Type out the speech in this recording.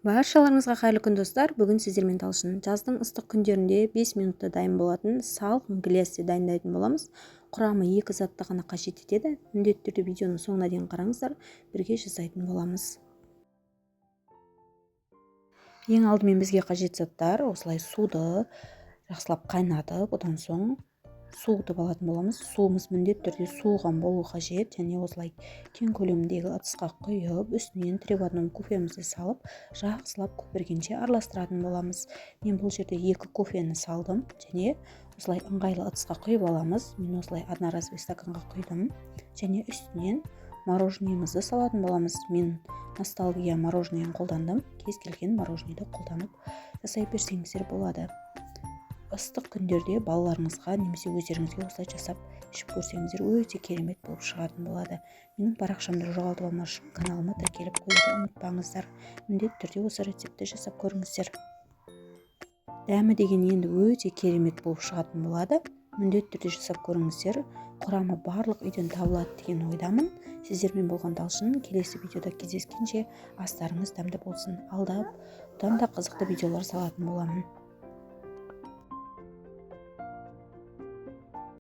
Баршаларыңызға қайырлы күн достар. Бүгін сіздермен талшын жаздың ыстық күндерінде 5 минутта дайын болатын салқын глэсті дайындайтын боламыз. Құрамы 2 затты ғана қажет етеді. Міндетті түрде видеоның соңына дейін қараңыздар, бірге жасайтын боламыз. Ең алдымен бізге қажет заттар осылай суды жақсылап қайнатып, одан соң суытып алатын боламыз. Суымыз міндетті түрде суыған болу қажет, және осылай кең көлемдегі ыдысқа құйып, үстінен требадном кофемізді салып, жақсылап көпіргенше араластыратын боламыз. Мен бұл жерде 2 кофені салдым, және осылай ыңғайлы ыдысқа құйып аламыз. Мен осылай одноразовый стаканға құйдым, және үстінен мороженемізді салатын боламыз. Мен ностальгия мороженен қолдандым. Кез келген мороженеді қолданып жасай берсеңіздер болады. Ыстық күндерде балаларыңызға немесе өздеріңізге осылай жасап ішіп көрсеңіздер өте керемет болып шығатын болады. Менің парақшамды жоғалтып алмас үшін каналыма тіркеліп қоюды ұмытпаңыздар. Міндетті түрде осы рецепті жасап көріңіздер. Дәмі деген енді өте керемет болып шығатын болады. Міндетті түрде жасап көріңіздер. Құрамы барлық үйден табылады деген ойдамын. Сіздермен болған талшын. Келесі видеода кездескенше астарыңыз дәмді болсын. Алда бұдан да қызықты видеолар салатын боламын.